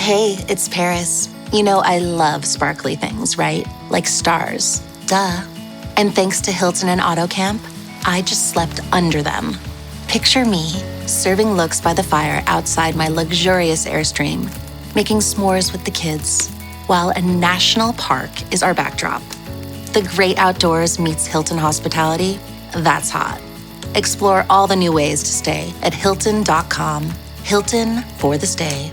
Hey, it's Paris. You know I love sparkly things, right? Like stars. Duh. And thanks to Hilton and AutoCamp, I just slept under them. Picture me, serving looks by the fire outside my luxurious Airstream, making s'mores with the kids, while a national park is our backdrop. The great outdoors meets Hilton hospitality. That's hot. Explore all the new ways to stay at Hilton.com. Hilton for the stay.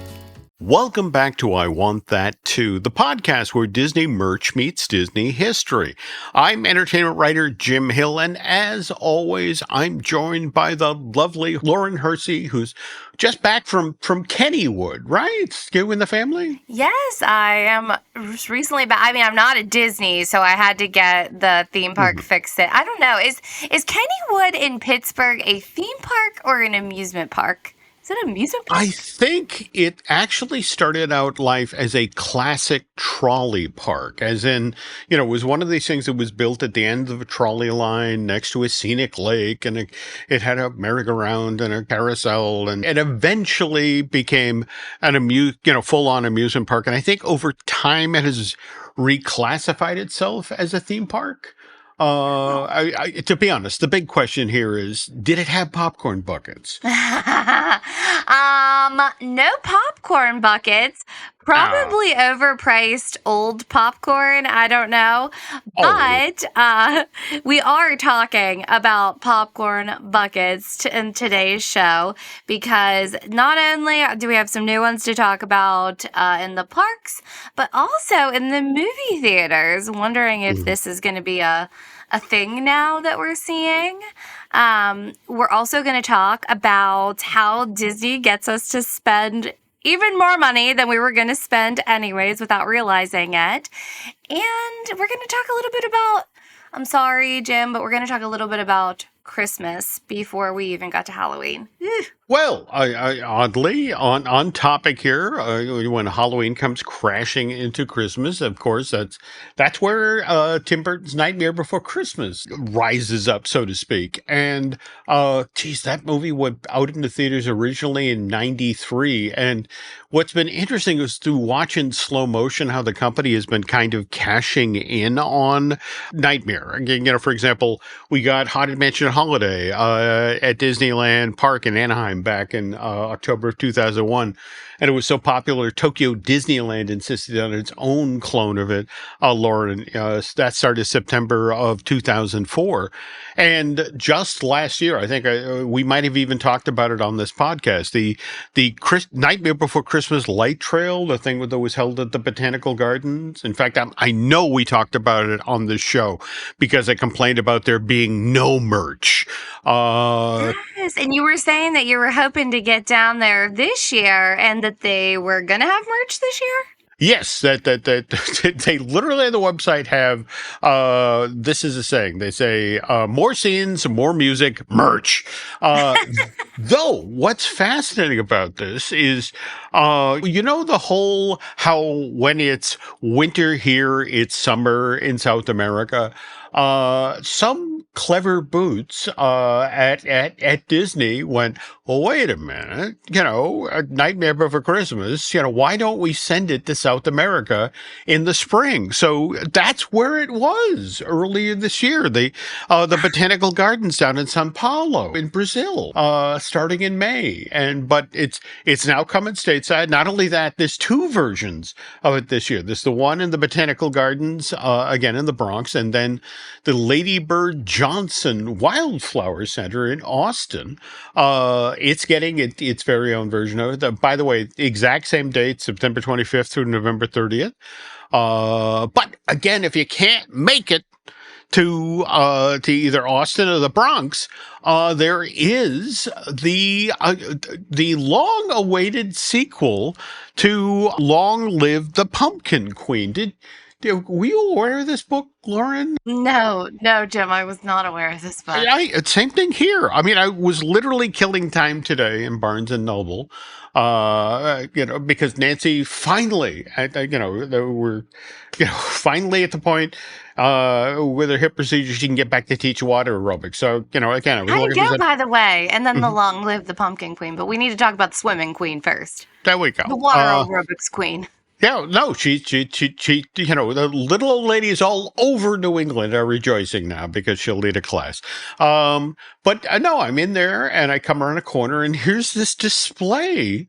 Welcome back to I Want That Too, the podcast where Disney merch meets Disney history. I'm entertainment writer Jim Hill, and as always, I'm joined by the lovely Lauren Hersey, who's just back from Kennywood, right? You and the family? Yes, I am recently back. I mean, I'm not at Disney, so I had to get the theme park fixed. I don't know. Is Kennywood in Pittsburgh a theme park or an amusement park? Is it an amusement park? I think it actually started out life as a classic trolley park, as in, it was one of these things that was built at the end of a trolley line next to a scenic lake, and it had a merry-go-round and a carousel, and it eventually became an full-on amusement park. And I think over time it has reclassified itself as a theme park. To be honest, the big question here is, did it have popcorn buckets? No popcorn buckets. Probably overpriced old popcorn. I don't know. But we are talking about popcorn buckets in today's show because not only do we have some new ones to talk about in the parks, but also in the movie theaters. Wondering if this is going to be a thing now that we're seeing. We're also going to talk about how Disney gets us to spend even more money than we were going to spend anyways without realizing it. And we're going to talk a little bit about, I'm sorry, Jim, but we're going to talk a little bit about Christmas before we even got to Halloween. Well, I oddly, on topic here, when Halloween comes crashing into Christmas, of course, that's where Tim Burton's Nightmare Before Christmas rises up, so to speak. And, that movie went out into theaters originally in 93. And what's been interesting is to watch in slow motion how the company has been kind of cashing in on Nightmare. Again, for example, we got Haunted Mansion Holiday at Disneyland Park in Anaheim back in October of 2001. And it was so popular, Tokyo Disneyland insisted on its own clone of it, Lauren. That started September of 2004. And just last year, I think we might have even talked about it on this podcast, the Nightmare Before Christmas light trail, the thing that was held at the Botanical Gardens. In fact, I know we talked about it on this show because I complained about there being no merch. Yes, and you were saying that you were hoping to get down there this year and that they were going to have merch this year? Yes, that they literally on the website have, this is a saying, they say, more scenes, more music, merch. Though, what's fascinating about this is, the whole how when it's winter here, it's summer in South America. Some clever boots at Disney went, well, wait a minute, A Nightmare Before Christmas, why don't we send it to South America in the spring? So that's where it was earlier this year. The Botanical Gardens down in Sao Paulo in Brazil, starting in May. But it's now coming stateside. Not only that, there's two versions of it this year. There's the one in the Botanical Gardens, again in the Bronx, and then the Lady Bird Johnson Wildflower Center in Austin. It's getting its very own version of it. By the way, the exact same date, September 25th through November 30th. But again, if you can't make it to either Austin or the Bronx, there is the long-awaited sequel to Long Live the Pumpkin Queen. Were you aware of this book, Lauren? No, Jim, I was not aware of this book. Same thing here. I mean, I was literally killing time today in Barnes and Noble, because Nancy finally, we're, finally at the point with her hip procedure, she can get back to teach water aerobics. So, again, I was How looking do you at go, by the way? And then the long live the pumpkin queen. But we need to talk about the swimming queen first. There we go. The water aerobics queen. Yeah, no, she, the little old ladies all over New England are rejoicing now because she'll lead a class. But no, I'm in there and I come around a corner and here's this display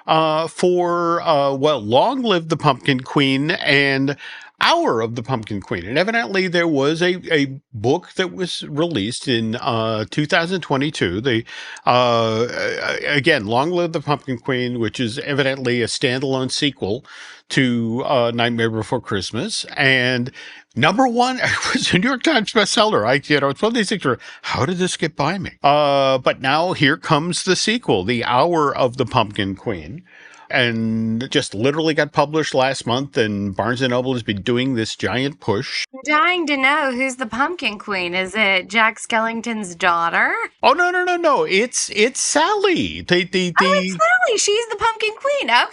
for Long Live the Pumpkin Queen and Hour of the Pumpkin Queen. And evidently there was a book that was released in 2022. Again, Long Live the Pumpkin Queen, which is evidently a standalone sequel to Nightmare Before Christmas. And number one, it was a New York Times bestseller. It's one of these things where, how did this get by me? But now here comes the sequel, The Hour of the Pumpkin Queen. And just literally got published last month, and Barnes & Noble has been doing this giant push. I'm dying to know who's the pumpkin queen. Is it Jack Skellington's daughter? Oh, no. It's Sally. It's Sally. She's the pumpkin queen. Okay.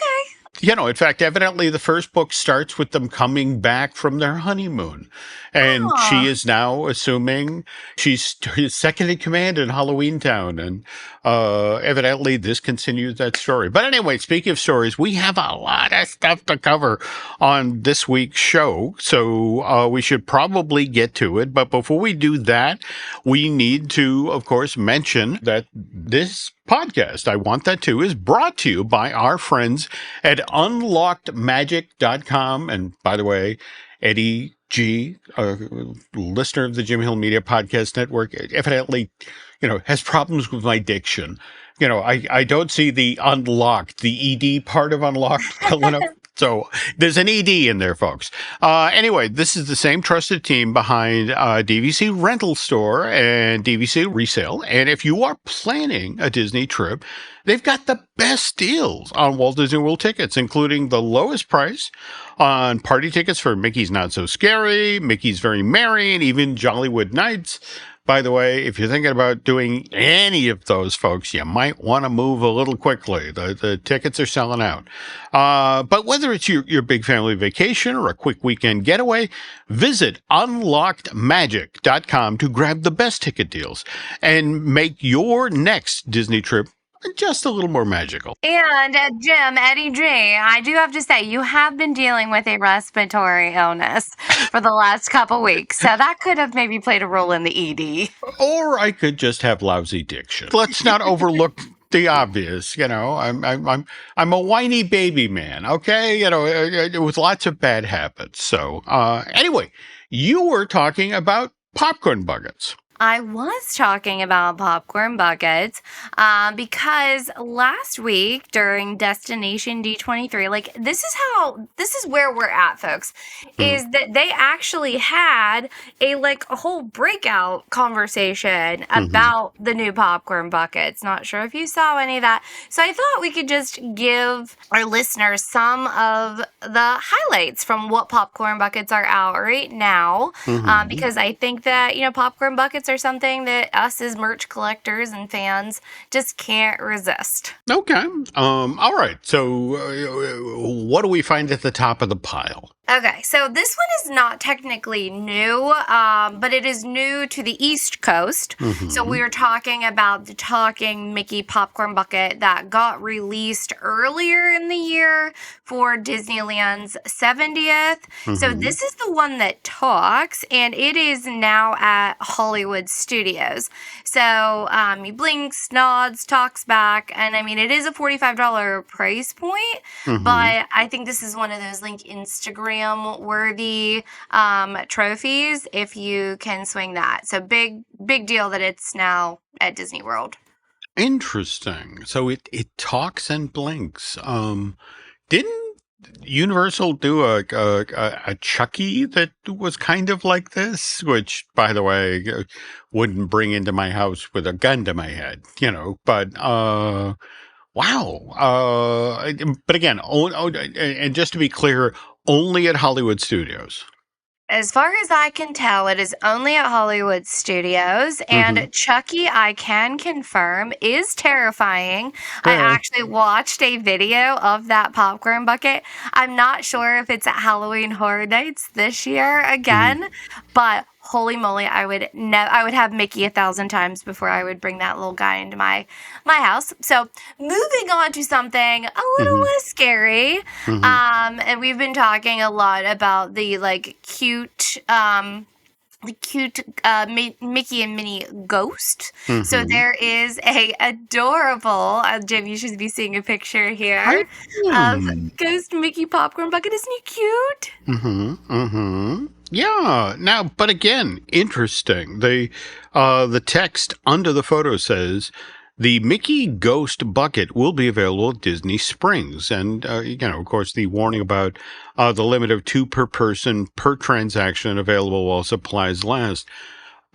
In fact, evidently the first book starts with them coming back from their honeymoon. And she is now assuming she's second in command in Halloween Town. And evidently this continues that story. But anyway, speaking of stories, we have a lot of stuff to cover on this week's show. So we should probably get to it. But before we do that, we need to, of course, mention that this podcast, I Want That Too, is brought to you by our friends at unlockedmagic.com. And by the way, Eddie G, a listener of the Jim Hill Media Podcast Network, evidently, has problems with my diction. I don't see the unlocked, the ED part of unlocked well enough. So there's an ED in there, folks. Anyway, this is the same trusted team behind DVC Rental Store and DVC Resale. And if you are planning a Disney trip, they've got the best deals on Walt Disney World tickets, including the lowest price on party tickets for Mickey's Not So Scary, Mickey's Very Merry, and even Jollywood Nights. By the way, if you're thinking about doing any of those, folks, you might want to move a little quickly. The tickets are selling out. But whether it's your big family vacation or a quick weekend getaway, visit unlockedmagic.com to grab the best ticket deals and make your next Disney trip just a little more magical. And Jim, Eddie G, I do have to say, you have been dealing with a respiratory illness for the last couple weeks. So that could have maybe played a role in the ED. Or I could just have lousy diction. Let's not overlook the obvious. I'm a whiny baby man, okay? With lots of bad habits. So anyway, you were talking about popcorn buckets. I was talking about popcorn buckets because last week during Destination D23, this is where we're at, folks, is that they actually had a whole breakout conversation about the new popcorn buckets. Not sure if you saw any of that. So I thought we could just give our listeners some of the highlights from what popcorn buckets are out right now, because I think that, popcorn buckets are something that us as merch collectors and fans just can't resist. Okay. All right. So what do we find at the top of the pile? Okay, so this one is not technically new, but it is new to the East Coast. So we are talking about the Talking Mickey popcorn bucket that got released earlier in the year for Disneyland's 70th. So this is the one that talks, and it is now at Hollywood Studios. So he blinks, nods, talks back, and it is a $45 price point, but I think this is one of those Instagram worthy trophies if you can swing that. So big deal that it's now at Disney World. Interesting. So it talks and blinks. Didn't Universal do a Chucky that was kind of like this, which, by the way, wouldn't bring into my house with a gun to my head, but wow. But again, and just to be clear, only at Hollywood Studios. As far as I can tell, it is only at Hollywood Studios, and Chucky, I can confirm, is terrifying. I actually watched a video of that popcorn bucket. I'm not sure if it's at Halloween Horror Nights this year again, but holy moly, I would have Mickey 1,000 times before I would bring that little guy into my house. So moving on to something a little less scary, and we've been talking a lot about the cute Mickey and Minnie ghost. So there is a adorable, Jim, you should be seeing a picture here of Ghost Mickey popcorn bucket. Isn't he cute? Yeah. Now, but again, interesting. The text under the photo says, the Mickey Ghost Bucket will be available at Disney Springs. And, of course, the warning about the limit of 2 per person per transaction available while supplies last.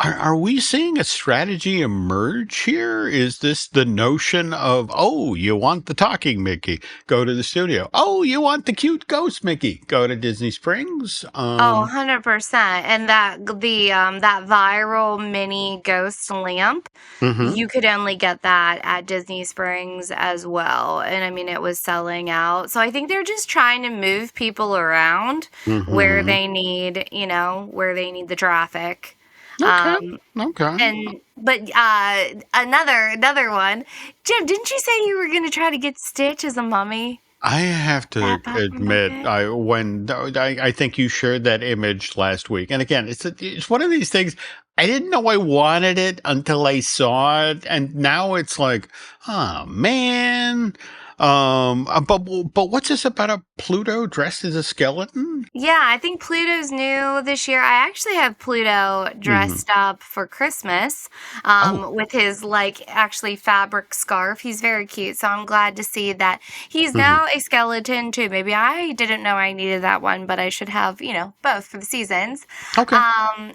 Are we seeing a strategy emerge here? Is this the notion of, oh, you want the talking Mickey? Go to the studio. Oh, you want the cute ghost Mickey? Go to Disney Springs. 100%. And that viral mini ghost lamp, you could only get that at Disney Springs as well. And I mean, it was selling out. So I think they're just trying to move people around where they need the traffic. Okay. But another one, Jim, didn't you say you were going to try to get Stitch as a mummy? I have to admit, I think you shared that image last week, and again, it's one of these things. I didn't know I wanted it until I saw it, and now it's like, oh man. But what's this about a Pluto dressed as a skeleton? Yeah, I think Pluto's new this year. I actually have Pluto dressed up for Christmas with his actually fabric scarf. He's very cute, so I'm glad to see that he's now a skeleton too. Maybe I didn't know I needed that one, but I should have, both for the seasons. Okay.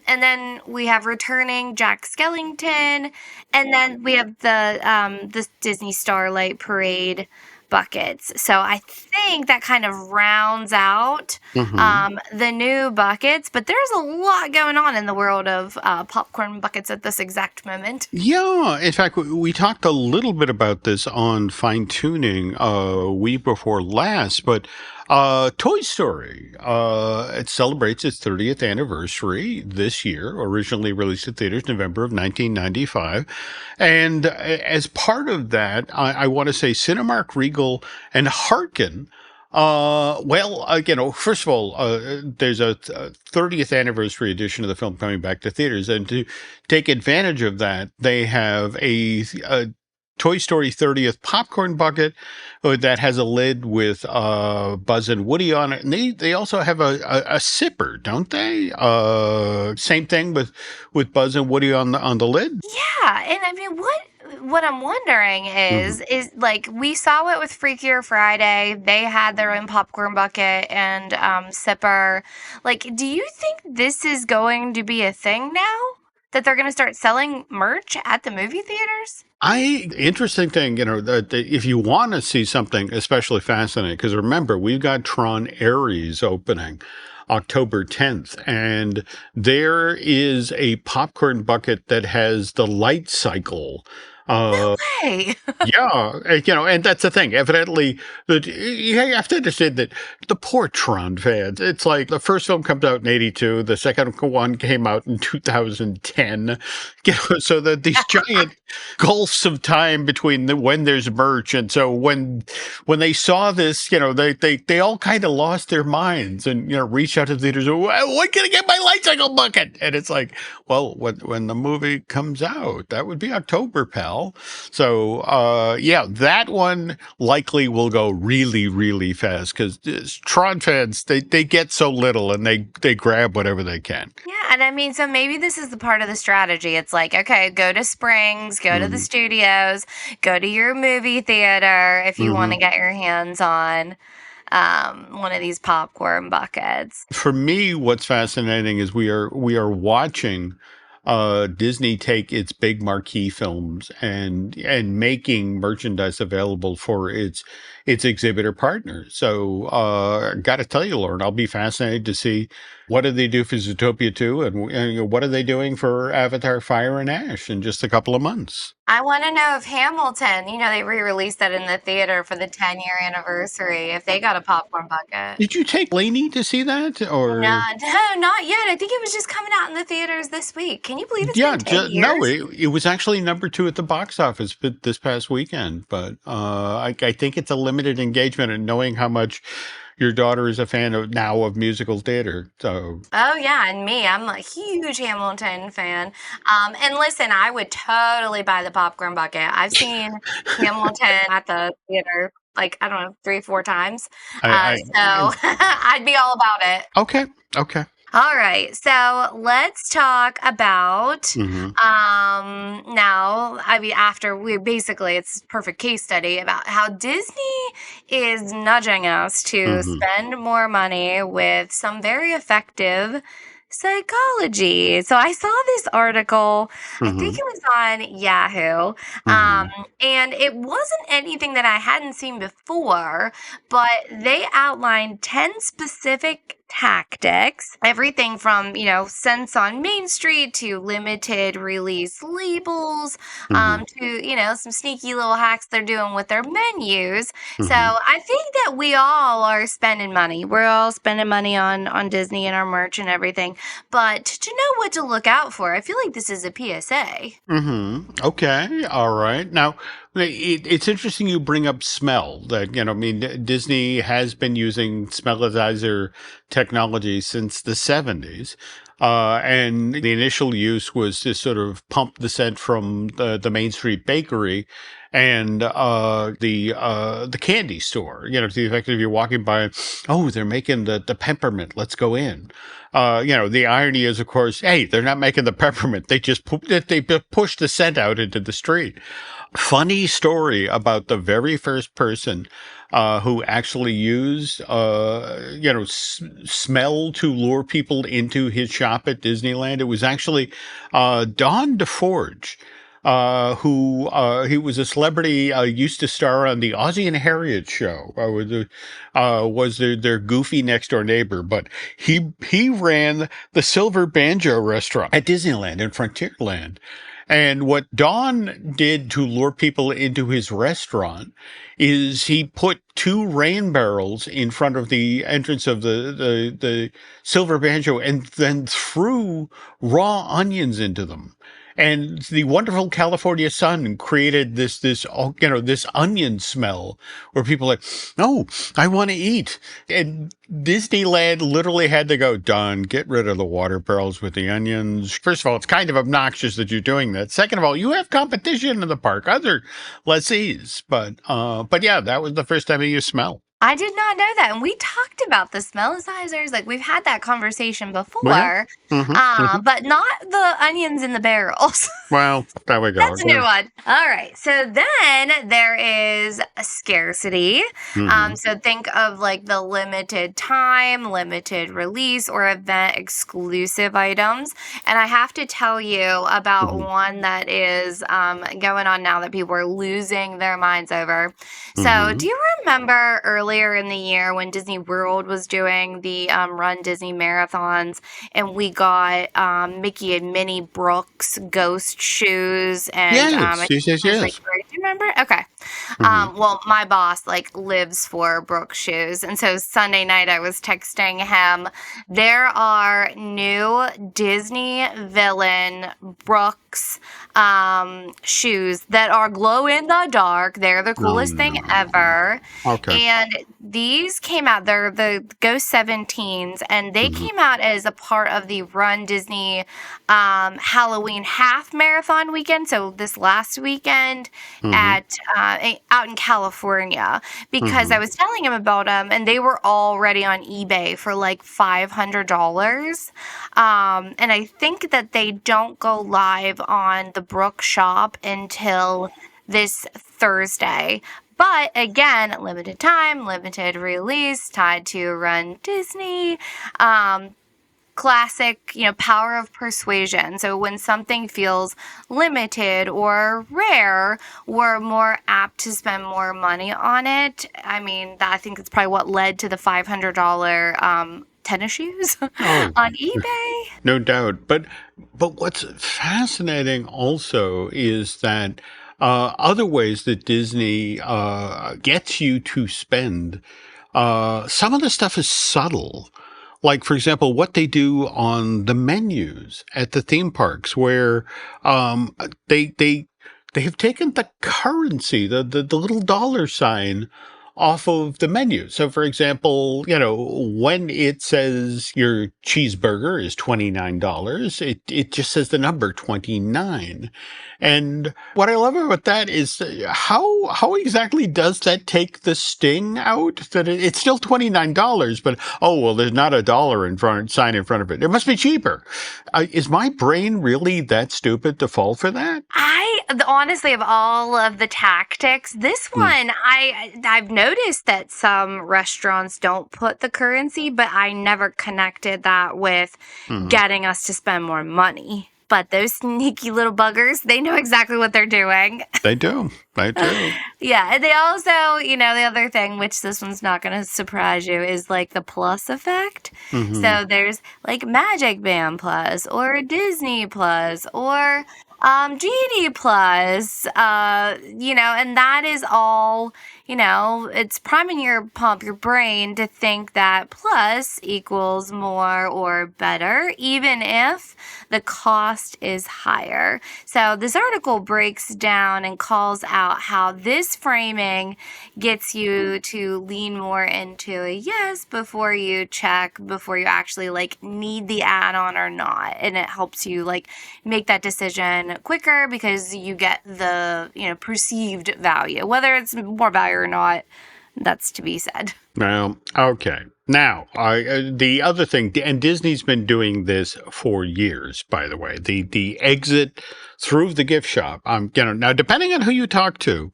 And then we have returning Jack Skellington, and then we have the Disney Starlight Parade buckets. So I think that kind of rounds out the new buckets, but there's a lot going on in the world of popcorn buckets at this exact moment. Yeah. In fact, we talked a little bit about this on Fine Tuning week before last, but Toy Story, it celebrates its 30th anniversary this year, originally released in theaters November of 1995. And as part of that, I want to say Cinemark, Regal, and Harkin, first of all, there's a 30th anniversary edition of the film coming back to theaters. And to take advantage of that, they have a Toy Story 30th popcorn bucket that has a lid with Buzz and Woody on it. And they also have a sipper, don't they? Same thing with Buzz and Woody on the lid? Yeah. And I mean, what I'm wondering is we saw it with Freakier Friday. They had their own popcorn bucket and sipper. Do you think this is going to be a thing now? That they're going to start selling merch at the movie theaters? Interesting thing, that if you want to see something especially fascinating, because remember, we've got Tron Ares opening October 10th, and there is a popcorn bucket that has the lightcycle. No way. Yeah, and that's the thing. Evidently, you have to understand that the poor Tron fans, it's like the first film comes out in 82, the second one came out in 2010, so that these giant gulfs of time between when there's merch. And so when they saw this, they all kind of lost their minds and, reached out to the theaters, when can I get my lightcycle bucket? And it's like, well, when the movie comes out, that would be October, pal. So, that one likely will go really, really fast because Tron fans, they get so little and they grab whatever they can. Yeah, and I mean, so maybe this is the part of the strategy. It's like, okay, go to Springs, go to the studios, go to your movie theater if you want to get your hands on one of these popcorn buckets. For me, what's fascinating is we are watching Disney take its big marquee films and making merchandise available for its exhibitor partners. So, got to tell you, Lauren, I'll be fascinated to see what do they do for Zootopia 2, and what are they doing for Avatar: Fire and Ash in just a couple of months. I want to know if Hamilton, they re-released that in the theater for the 10-year anniversary, if they got a popcorn bucket. Did you take Lainey to see that, No, or? not yet. I think it was just coming out in the theaters this week. Can you believe it's Yeah, been 10 no, years? it was actually number 2 at the box office this past weekend. But I think it's a limited engagement, and knowing how much your daughter is a fan of musical theater. So, Oh yeah, and me, I'm a huge Hamilton fan. And listen, I would totally buy the popcorn bucket. I've seen Hamilton at the theater like I don't know 3-4 times, I so I'd be all about it. okay, okay. All right, so let's talk about Hmm. now. I mean, after it's a perfect case study about how Disney is nudging us to Hmm. spend more money with some very effective psychology. So I saw this article, I think Hmm. it was on Yahoo, Hmm. and it wasn't anything that I hadn't seen before, but they outlined 10 specific tactics, everything from, scents on Main Street to limited release labels, Hmm. to, some sneaky little hacks they're doing with their menus. So Hmm. I think that we all are spending money. We're all spending money on Disney and our merch and everything. But to know what to look out for, I feel like this is a PSA. Hmm. Okay. All right. Now, it's interesting you bring up smell. That, I mean, Disney has been using smellizer technology since the 70s. And the initial use was to sort of pump the scent from the Main Street bakery and the candy store. To the effect of you're walking by, oh, they're making the peppermint. Let's go in. The irony is, of course, hey, they're not making the peppermint. They just push the scent out into the street. Funny story about the very first person who actually used, smell to lure people into his shop at Disneyland. It was actually Don DeForge. He was a celebrity, used to star on the Ozzie and Harriet show, was their goofy next door neighbor, but he ran the Silver Banjo restaurant at Disneyland in Frontierland. And what Don did to lure people into his restaurant is he put 2 rain barrels in front of the entrance of the Silver Banjo and then threw raw onions into them. And the wonderful California sun created this onion smell where people are like, oh, I want to eat. And Disneyland literally had to go, Don, get rid of the water barrels with the onions. First of all, it's kind of obnoxious that you're doing that. Second of all, you have competition in the park, other lessees. But yeah, that was the first time I used smell. I did not know that. And we talked about the smellizers. Like we've had that conversation Well, before, hmm. Hmm. but not the onions in the barrels. Well, there we go. That's a new one. All right. So then there is a scarcity. Hmm. So think of like the limited time, limited release, or event exclusive items. And I have to tell you about Hmm. one that is going on now that people are losing their minds over. So Hmm. do you remember earlier in the year when Disney World was doing the Run Disney marathons and we got Mickey and Minnie Brooks ghost shoes and Yes, yes, yes, I was like, yes. do you remember? Okay. Hmm. Well, my boss like lives for Brooks shoes, and so Sunday night I was texting him. There are new Disney villain Brooks shoes that are glow in the dark. They're the No, coolest thing no. ever. Okay. And these came out, they're the Ghost 17s, and they Hmm. came out as a part of the Run Disney Halloween half marathon weekend. So this last weekend Hmm. at out in California, because Hmm. I was telling him about them, and they were already on eBay for like $500. And I think that they don't go live on the Brook shop until this Thursday. But again, limited time, limited release, tied to Run Disney. classic, power of persuasion. So when something feels limited or rare, we're more apt to spend more money on it. I mean, I think it's probably what led to the $500 tennis shoes on eBay. No doubt. But what's fascinating also is that other ways that Disney gets you to spend, some of the stuff is subtle. Like, for example, what they do on the menus at the theme parks, where they have taken the currency, the little dollar sign, off of the menu. So, for example, when it says your cheeseburger is $29, it just says the number 29. And what I love about that is how exactly does that take the sting out? That it's still $29, but there's not a dollar sign in front of it. It must be cheaper. Is my brain really that stupid to fall for that? Honestly, of all of the tactics, this one, I've noticed that some restaurants don't put the currency, but I never connected that with getting us to spend more money. But those sneaky little buggers, they know exactly what they're doing. They do. Yeah. And they also, the other thing, which this one's not going to surprise you, is like the plus effect. So there's like Magic Band Plus or Disney Plus or Genie Plus, and that is all, it's priming your brain to think that plus equals more or better, even if the cost is higher. So this article breaks down and calls out how this framing gets you to lean more into a yes before you check, before you actually need the add-on or not. And it helps you make that decision quicker because you get the, perceived value. Whether it's more value or not, that's to be said. Well, okay. Now, the other thing, and Disney's been doing this for years, by the way, the exit through the gift shop. Now, depending on who you talk to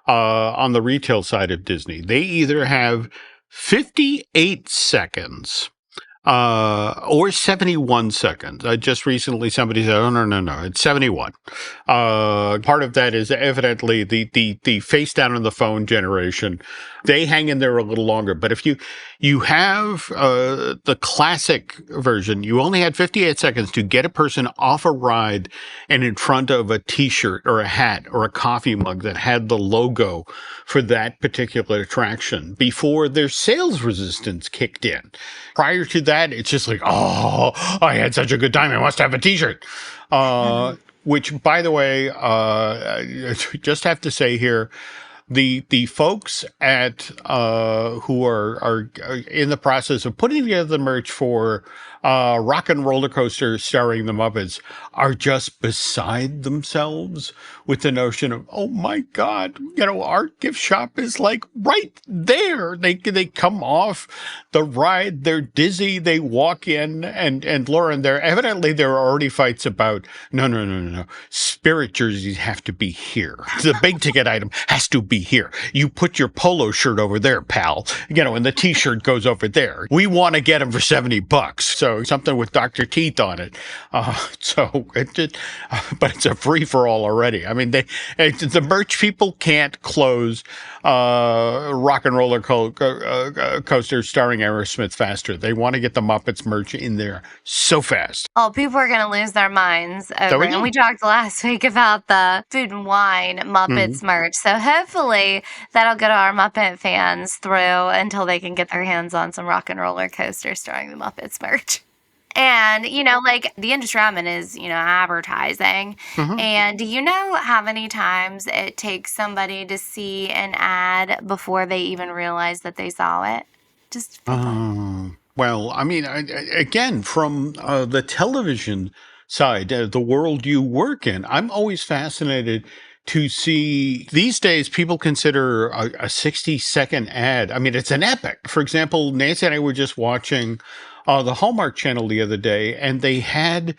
on the retail side of Disney, they either have 58 seconds or 71 seconds. Just recently somebody said, oh, no, it's 71. Part of that is evidently the face down on the phone generation. They hang in there a little longer. But if you have the classic version, you only had 58 seconds to get a person off a ride and in front of a T-shirt or a hat or a coffee mug that had the logo for that particular attraction before their sales resistance kicked in. Prior to that, it's just like, oh, I had such a good time. I must have a T-shirt. Which, by the way, just have to say here, the folks at who are in the process of putting together the merch for Rock and Roller Coaster starring the Muppets are just beside themselves with the notion of, oh my God, our gift shop is right there. They come off the ride, they're dizzy, they walk in, and Lauren, there are already fights about no. Spirit jerseys have to be here. The big ticket item has to be here. You put your polo shirt over there, pal. And the T-shirt goes over there. We want to get them for $70. So something with Dr. Teeth on it. But it's a free for all already. I mean, the merch people can't close Rock and Roller Coaster starring Aerosmith faster. They want to get the Muppets merch in there so fast. Oh, people are going to lose their minds over it. And we talked last week about the Food and Wine Muppets merch. So hopefully that'll get our Muppet fans through until they can get their hands on some Rock and Roller Coaster starring the Muppets merch. And, the industry I'm in is, advertising. And do you know how many times it takes somebody to see an ad before they even realize that they saw it? Just well, I mean, again, from the television side, the world you work in, I'm always fascinated to see, these days, people consider a 60-second ad. I mean, it's an epic. For example, Nancy and I were just watching the Hallmark Channel the other day, and they had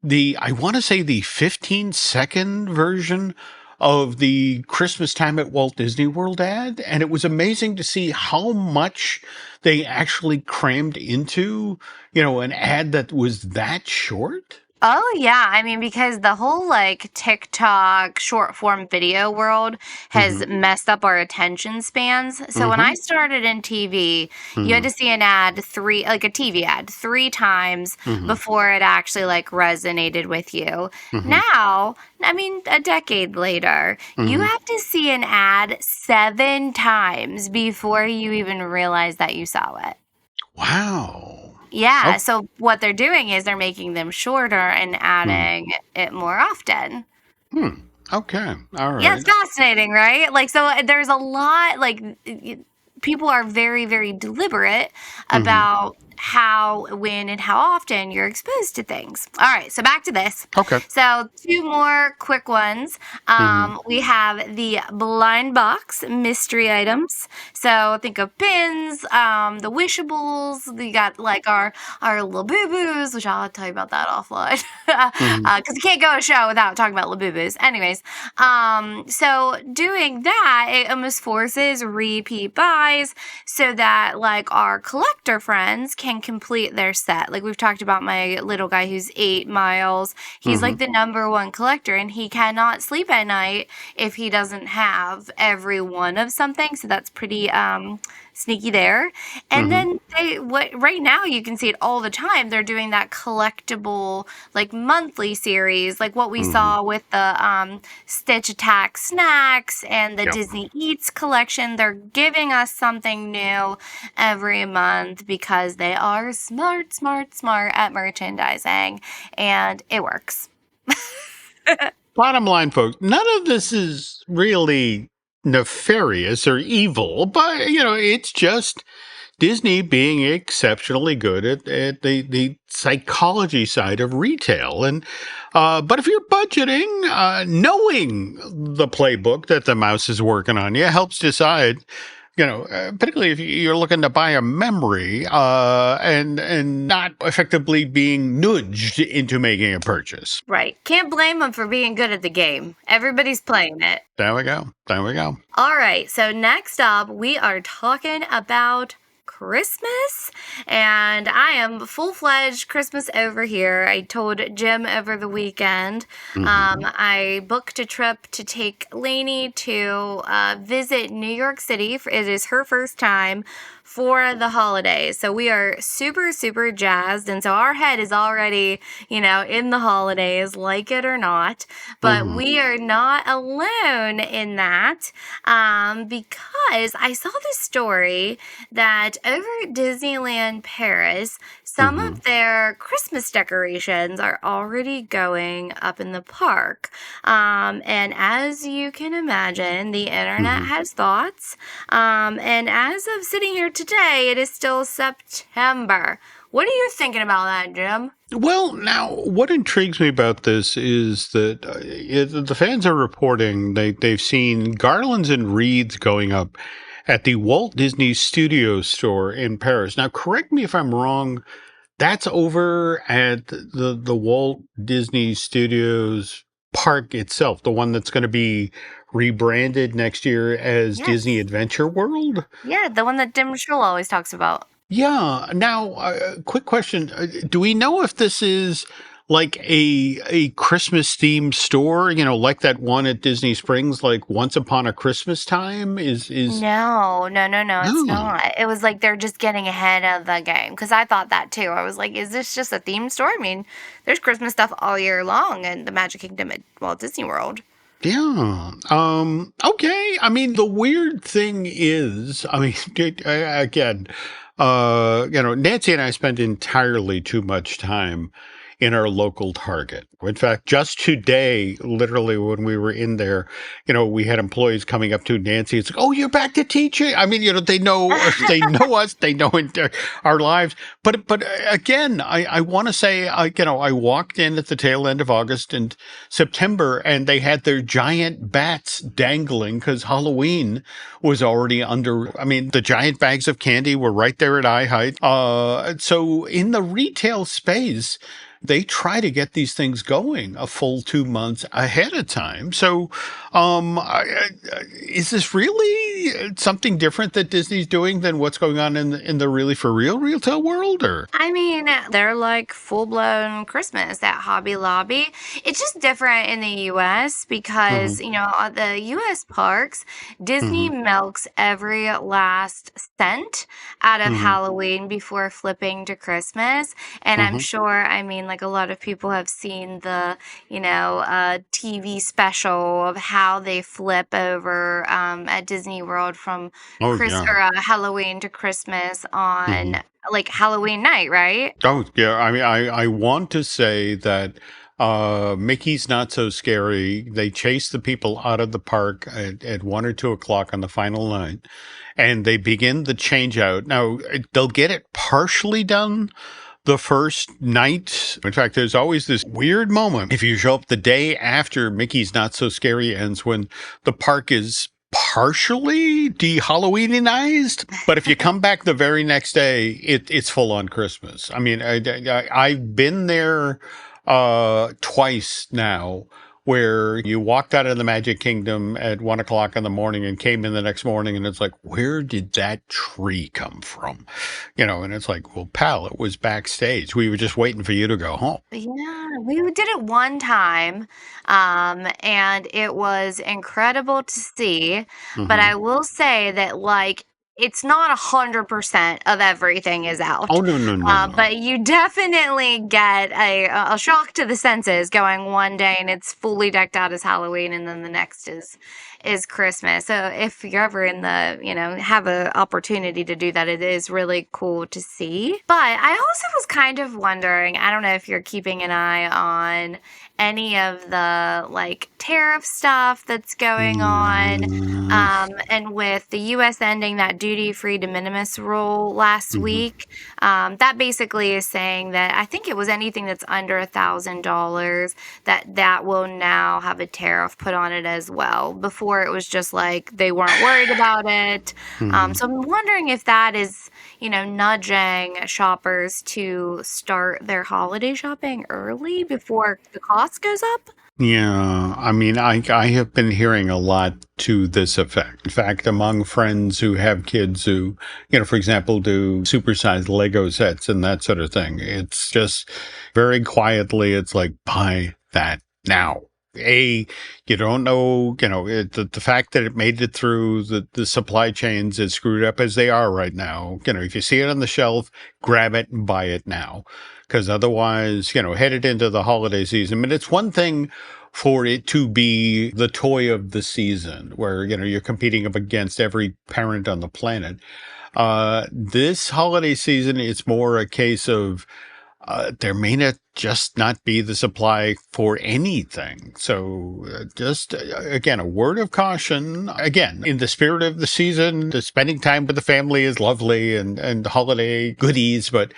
I want to say the 15-second version of the Christmas Time at Walt Disney World ad. And it was amazing to see how much they actually crammed into, an ad that was that short? Oh, yeah. I mean, because the whole like TikTok short form video world Mm-hmm. has messed up our attention spans. So when Mm-hmm. I started in TV, you had Mm-hmm. to see an ad like a TV ad 3 times Mm-hmm. before it actually like resonated with you. Mm-hmm. Now, I mean, a decade later, you Mm-hmm. have to see an ad 7 times before you even realize that you saw it. Wow. Yeah, Oh, so what they're doing is they're making them shorter and hmm. adding it more often. Hmm. Okay. All Yeah, it's right. fascinating, right? Like, so there's a lot, like, people are very, very deliberate Mm-hmm. about how, when, and how often you're exposed to things. All right, so back to this. Okay. So, 2 more quick ones. Mm-hmm. We have the blind box mystery items. So, think of pins, the wishables. We got like our Labubu's, which I'll tell you about that offline. Mm-hmm. Because you can't go a show without talking about Labubu's. Anyways, so doing that, it almost forces repeat buys so that like our collector friends can complete their set. Like we've talked about my little guy who's 8 miles. He's Mm-hmm. like the number 1 collector and he cannot sleep at night if he doesn't have every one of something. So that's pretty sneaky there. And Mm-hmm. then right now you can see it all the time. They're doing that collectible like monthly series, like what we Mm-hmm. saw with the Stitch Attack snacks and the Yep. Disney Eats collection. They're giving us something new every month because they are smart, smart, smart at merchandising, and it works. Bottom line, folks, none of this is really nefarious or evil, but it's just Disney being exceptionally good at the psychology side of retail. And but if you're budgeting, knowing the playbook that the mouse is working on you helps decide. Particularly if you're looking to buy a memory and not effectively being nudged into making a purchase. Right. Can't blame them for being good at the game. Everybody's playing it. There we go. There we go. All right. So next up, we are talking about Christmas, and I am full-fledged Christmas over here. I told Jim over the weekend. Mm-hmm. I booked a trip to take Lainey to visit New York City. It is her first time for the holidays. So we are super, super jazzed. And so our head is already, in the holidays, like it or not. But Mm-hmm. we are not alone in that because I saw this story that over at Disneyland Paris, some Mm-hmm. of their Christmas decorations are already going up in the park. And as you can imagine, the internet Mm-hmm. has thoughts. And as of sitting here today, it is still September. What are you thinking about that, Jim? Well, now, what intrigues me about this is that the fans are reporting they've seen garlands and wreaths going up at the Walt Disney Studios store in Paris. Now, correct me if I'm wrong. That's over at the Walt Disney Studios park itself, the one that's going to be rebranded next year as Disney Yes. Adventure World. Yeah, the one that Dim Schul always talks about. Yeah. Now, quick question: do we know if this is like a Christmas themed store? Like that one at Disney Springs, like Once Upon a Christmas Time. Is No, no, no, no, it's oh not. It was like they're just getting ahead of the game because I thought that too. I was like, is this just a theme store? I mean, there's Christmas stuff all year long in the Magic Kingdom at Walt Disney World. yeah. Okay. I mean, the weird thing is, I mean, again, Nancy and I spend entirely too much time in our local Target. In fact, just today, literally when we were in there, we had employees coming up to Nancy. It's like, "Oh, you're back to teaching." I mean, they know they know us, they know our lives. But again, I want to say, I walked in at the tail end of August and September, and they had their giant bats dangling because Halloween was already under. I mean, the giant bags of candy were right there at eye height. So in the retail space, they try to get these things going a full 2 months ahead of time. So, is this really be something different that Disney's doing than what's going on in the really for real retail world, or? I mean, they're like full blown Christmas at Hobby Lobby. It's just different in the US because, the US parks, Disney milks every last cent out of Halloween before flipping to Christmas. And I'm sure, like a lot of people have seen the, TV special of how they flip over at Disney World from Halloween to Christmas on like Halloween night, right? Oh, yeah. I want to say that Mickey's Not So Scary. They chase the people out of the park at 1 or 2 o'clock on the final night, and they begin the change out. Now, they'll get it partially done the first night. In fact, there's always this weird moment if you show up the day after Mickey's Not So Scary ends when the park is partially de-Halloweenized, but if you come back the very next day, it's full on Christmas. I mean, I've been there twice now, where you walked out of the Magic Kingdom at 1 o'clock in the morning and came in the next morning, and it's like, where did that tree come from? And it's like, well, pal, it was backstage. We were just waiting for you to go home. Yeah, we did it one time, and it was incredible to see. But I will say that, like, it's not 100% of everything is out. Oh, no. But you definitely get a shock to the senses going one day and it's fully decked out as Halloween, and then the next is Christmas. So if you're ever in the, have an opportunity to do that, it is really cool to see. But I also was kind of wondering, I don't know if you're keeping an eye on any of the like tariff stuff that's going on, and with the U.S. ending that duty-free de minimis rule last week, that basically is saying that I think it was anything that's under $1,000 that will now have a tariff put on it as well. Before it was just like they weren't worried about it. So I'm wondering if that is, nudging shoppers to start their holiday shopping early before the cost goes up. Yeah, I have been hearing a lot to this effect. In fact, among friends who have kids who, for example, do supersized Lego sets and that sort of thing, it's just very quietly, it's like, buy that now. You don't know, the fact that it made it through the supply chains as screwed up as they are right now. If you see it on the shelf, grab it and buy it now. Because otherwise, headed into the holiday season. But it's one thing for it to be the toy of the season where, you're competing up against every parent on the planet. This holiday season, it's more a case of there may not be the supply for anything. So just, again, a word of caution. Again, in the spirit of the season, the spending time with the family is lovely and holiday goodies. But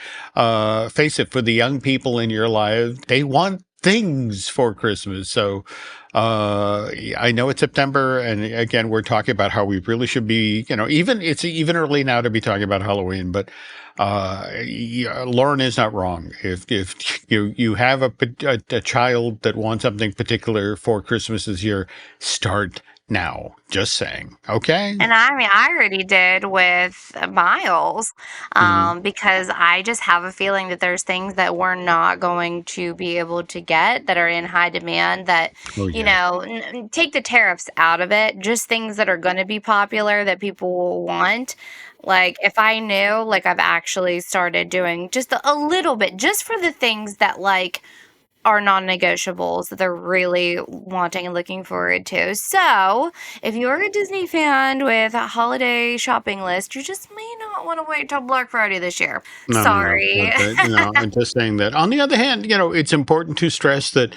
face it, for the young people in your life, they want things for Christmas. So I know it's September, and again, we're talking about how we really should be, it's even early now to be talking about Halloween, but Lauren is not wrong. If you have a child that wants something particular for Christmas this year, start now. Just saying. Okay. And I already did with Miles, because I just have a feeling that there's things that we're not going to be able to get that are in high demand that, take the tariffs out of it, just things that are going to be popular that people will want. Like, if I knew, like, I've actually started doing just a little bit, just for the things that, like, are non-negotiables that they're really wanting and looking forward to. So, if you're a Disney fan with a holiday shopping list, you just may not want to wait till Black Friday this year. No, Sorry. No, I'm just saying that. On the other hand, it's important to stress that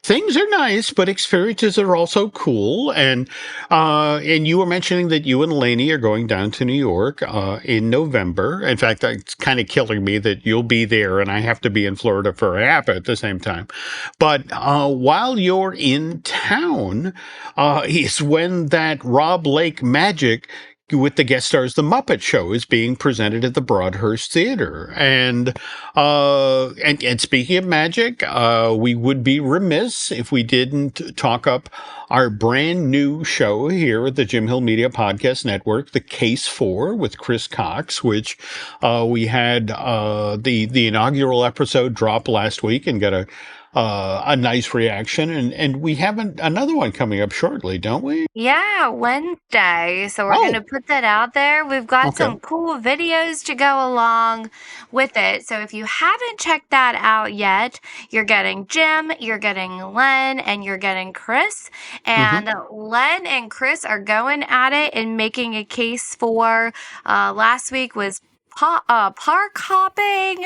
things are nice, but experiences are also cool. And you were mentioning that you and Lainey are going down to New York in November. In fact, it's kind of killing me that you'll be there and I have to be in Florida for APA at the same time. But while you're in town is when that Rob Lake magic with the guest stars, The Muppet Show is being presented at the Broadhurst Theater. And speaking of magic, we would be remiss if we didn't talk up our brand new show here at the Jim Hill Media Podcast Network, The Case For with Chris Cox, which we had the inaugural episode drop last week and got a nice reaction, and we have another one coming up shortly, don't we? Yeah, Wednesday. So we're going to put that out there. We've got some cool videos to go along with it. So if you haven't checked that out yet, you're getting Jim, you're getting Len, and you're getting Chris. And Len and Chris are going at it and making a case for last week was park hopping.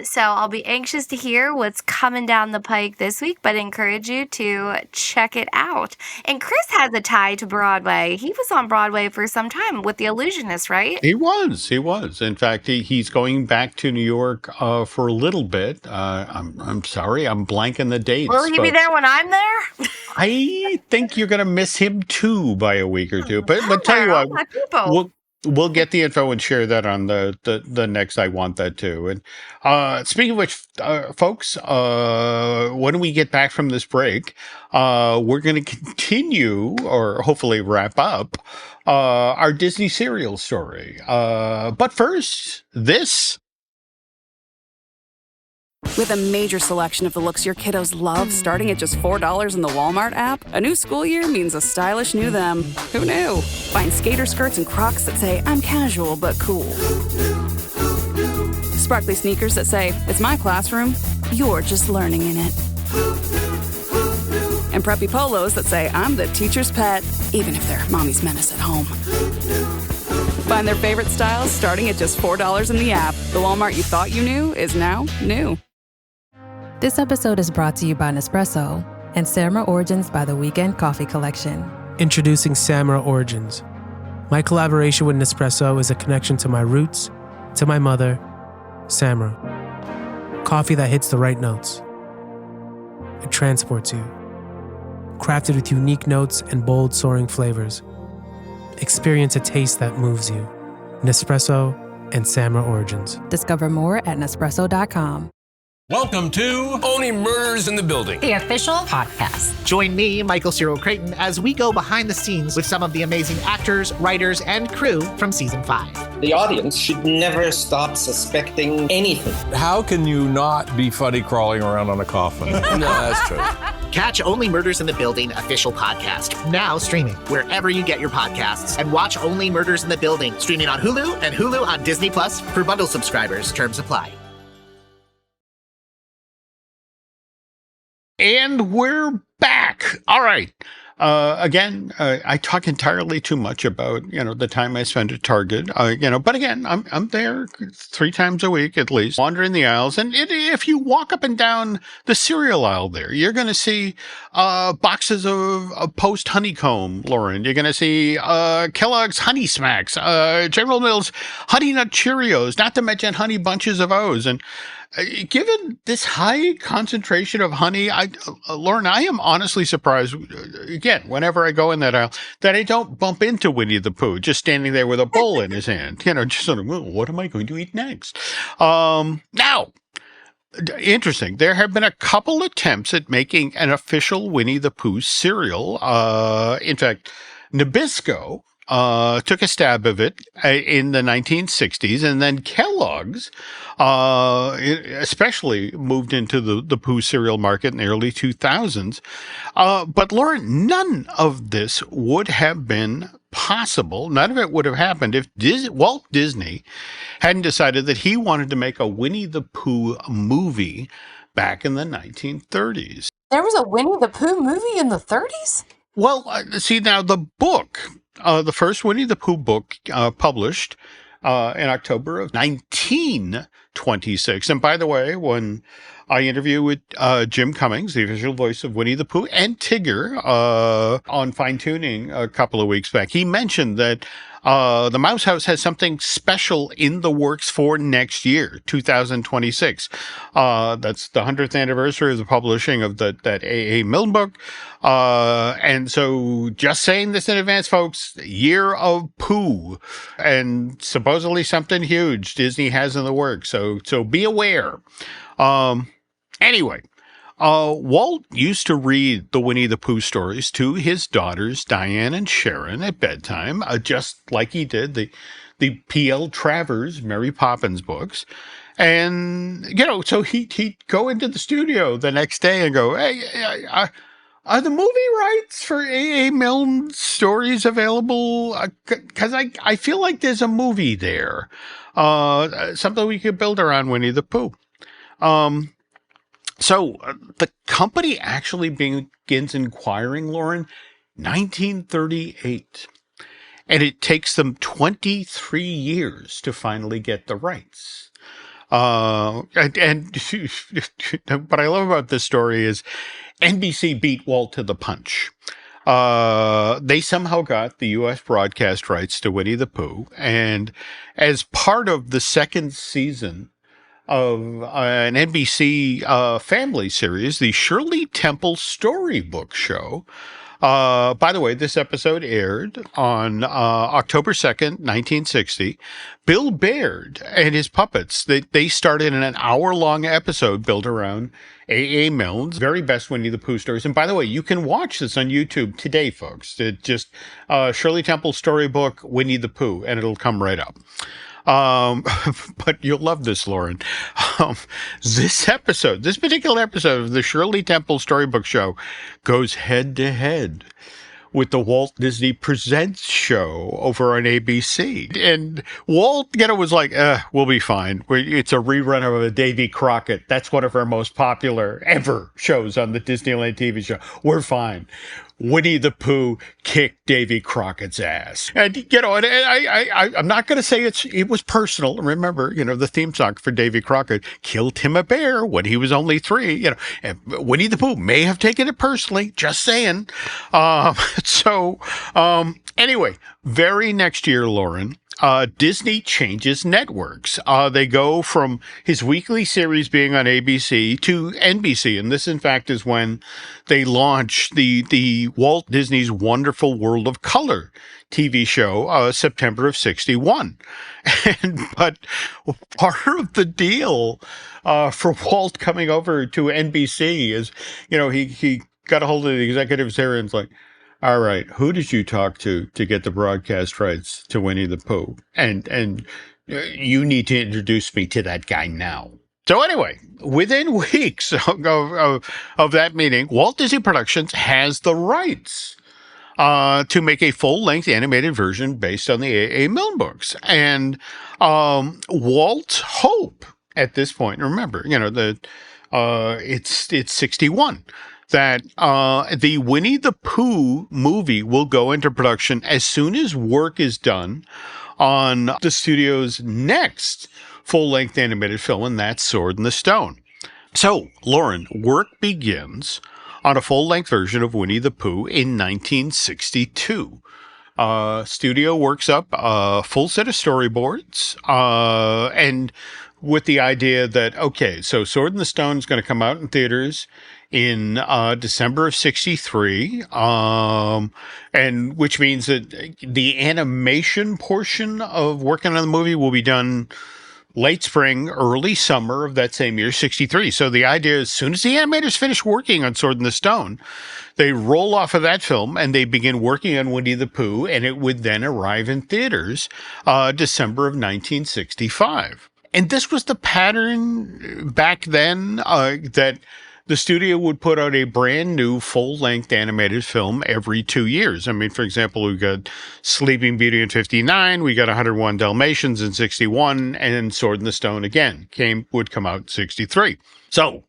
So I'll be anxious to hear what's coming down the pike this week, but encourage you to check it out. And Chris has a tie to Broadway. He was on Broadway for some time with The Illusionist, right? He was. In fact, he's going back to New York for a little bit. I'm sorry, I'm blanking the dates. Will he be there when I'm there? I think you're going to miss him too by a week or two. But tell you what, we'll get the info and share that on the next I Want That Too. And speaking of which, folks, when we get back from this break, we're going to continue, or hopefully wrap up, our Disney serial story. But first, this. With a major selection of the looks your kiddos love, starting at just $4 in the Walmart app, a new school year means a stylish new them. Who knew? Find skater skirts and Crocs that say, I'm casual but cool. Sparkly sneakers that say, it's my classroom, you're just learning in it. And preppy polos that say, I'm the teacher's pet, even if they're mommy's menace at home. Find their favorite styles starting at just $4 in the app. The Walmart you thought you knew is now new. This episode is brought to you by Nespresso and Samra Origins by the Weekend Coffee Collection. Introducing Samra Origins. My collaboration with Nespresso is a connection to my roots, to my mother, Samra. Coffee that hits the right notes. It transports you. Crafted with unique notes and bold, soaring flavors. Experience a taste that moves you. Nespresso and Samra Origins. Discover more at Nespresso.com. Welcome to Only Murders in the Building, the official podcast. Join me, Michael Cyril Creighton, as we go behind the scenes with some of the amazing actors, writers, and crew from season 5. The audience should never stop suspecting anything. How can you not be funny crawling around on a coffin? No, that's true. Catch Only Murders in the Building official podcast, now streaming wherever you get your podcasts. And watch Only Murders in the Building, streaming on Hulu and Hulu on Disney Plus for bundle subscribers. Terms apply. And we're back. All right. Again, I talk entirely too much about, the time I spend at Target, but again, I'm there 3 times a week at least, wandering the aisles. And if you walk up and down the cereal aisle there, you're going to see boxes of Post Honeycomb, Lauren. You're going to see Kellogg's Honey Smacks, General Mills Honey Nut Cheerios, not to mention Honey Bunches of O's. And given this high concentration of honey, Lauren, I am honestly surprised, again, whenever I go in that aisle, that I don't bump into Winnie the Pooh, just standing there with a bowl in his hand, just sort of, what am I going to eat next? Now, interesting, there have been a couple attempts at making an official Winnie the Pooh cereal. In fact, Nabisco took a stab of it in the 1960s, and then Kellogg's especially moved into the Pooh cereal market in the early 2000s. But Lauren, none of this would have been possible. None of it would have happened if Walt Disney hadn't decided that he wanted to make a Winnie the Pooh movie back in the 1930s. There was a Winnie the Pooh movie in the 30s? Well, see, now the book, the first Winnie the Pooh book published in October of 1926. And by the way, when I interview with Jim Cummings, the official voice of Winnie the Pooh, and Tigger on Fine Tuning a couple of weeks back. He mentioned that the Mouse House has something special in the works for next year, 2026. That's the 100th anniversary of the publishing of that A.A. Milne book. And so just saying this in advance, folks, Year of Pooh, and supposedly something huge Disney has in the works. So be aware. Anyway, Walt used to read the Winnie the Pooh stories to his daughters, Diane and Sharon, at bedtime, just like he did the P.L. Travers Mary Poppins books. And, so he'd go into the studio the next day and go, hey, are the movie rights for A.A. Milne's stories available? Because I feel like there's a movie there, something we could build around Winnie the Pooh. So the company actually begins inquiring, Lauren, 1938. And it takes them 23 years to finally get the rights. And what I love about this story is NBC beat Walt to the punch. They somehow got the U.S. broadcast rights to Winnie the Pooh. And as part of the second season of an NBC family series, the Shirley Temple Storybook Show. By the way, this episode aired on October 2nd, 1960. Bill Baird and his puppets, they started in an hour-long episode built around A.A. Milne's very best Winnie the Pooh stories. And by the way, you can watch this on YouTube today, folks. It just Shirley Temple Storybook, Winnie the Pooh, and it'll come right up. But you'll love this, Lauren. This particular episode of the Shirley Temple Storybook Show goes head to head with the Walt Disney Presents show over on ABC. And Walt, was like, we'll be fine. It's a rerun of a Davy Crockett. That's one of our most popular ever shows on the Disneyland TV show. We're fine. Winnie the Pooh kicked Davy Crockett's ass. And, I'm not going to say it was personal. Remember, the theme song for Davy Crockett, killed him a bear when he was only 3. And Winnie the Pooh may have taken it personally, just saying. Anyway, very next year, Lauren, Disney changes networks. They go from his weekly series being on ABC to NBC. And this, in fact, is when they launch the Walt Disney's Wonderful World of Color TV show, September of 61. But part of the deal for Walt coming over to NBC is, he got a hold of the executives there and it's like, all right, who did you talk to get the broadcast rights to Winnie the Pooh? And you need to introduce me to that guy now. So anyway, within weeks of that meeting, Walt Disney Productions has the rights to make a full-length animated version based on the A.A. Milne books. And Walt's hope at this point, remember, it's 61. That the Winnie the Pooh movie will go into production as soon as work is done on the studio's next full-length animated film, and that's Sword in the Stone. So, Lauren, work begins on a full-length version of Winnie the Pooh in 1962. Studio works up a full set of storyboards, and with the idea that, okay, so Sword in the Stone is going to come out in theaters in December of 63, and which means that the animation portion of working on the movie will be done late spring, early summer of that same year, 63. So the idea is as soon as the animators finish working on Sword in the Stone, they roll off of that film and they begin working on Winnie the Pooh, and it would then arrive in theaters December of 1965. And this was the pattern back then that the studio would put out a brand new full-length animated film every 2 years. I mean, for example, we got Sleeping Beauty in 59, we got 101 Dalmatians in 61, and Sword in the Stone again would come out in 63. So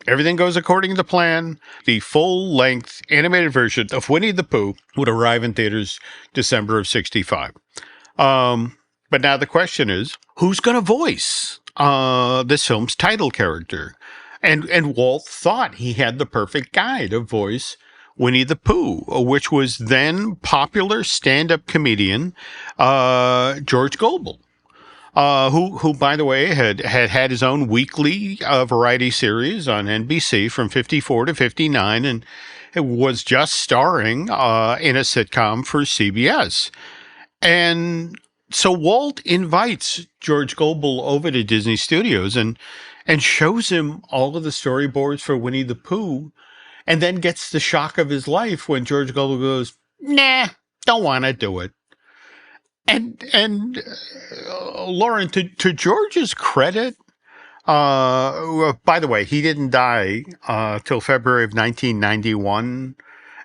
everything goes according to plan. The full-length animated version of Winnie the Pooh would arrive in theaters December of 65. But now the question is, who's going to voice this film's title character? And Walt thought he had the perfect guy to voice Winnie the Pooh, which was then popular stand-up comedian George Gobel, who, by the way, had his own weekly variety series on NBC from 54 to 59, and it was just starring in a sitcom for CBS. And so Walt invites George Gobel over to Disney Studios and shows him all of the storyboards for Winnie the Pooh, and then gets the shock of his life when George Gobel goes, "Nah, don't want to do it." And Lauren, to George's credit, by the way, he didn't die till February of 1991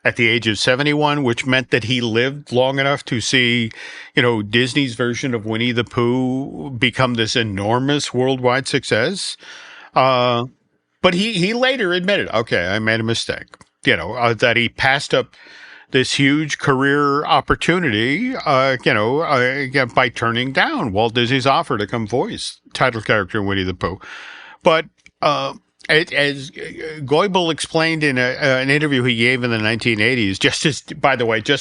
at the age of 71, which meant that he lived long enough to see, Disney's version of Winnie the Pooh become this enormous worldwide success. But he later admitted, okay, I made a mistake, that he passed up this huge career opportunity, by turning down Walt Disney's offer to come voice title character in Winnie the Pooh. But as Goebel explained in an interview he gave in the 1980s, just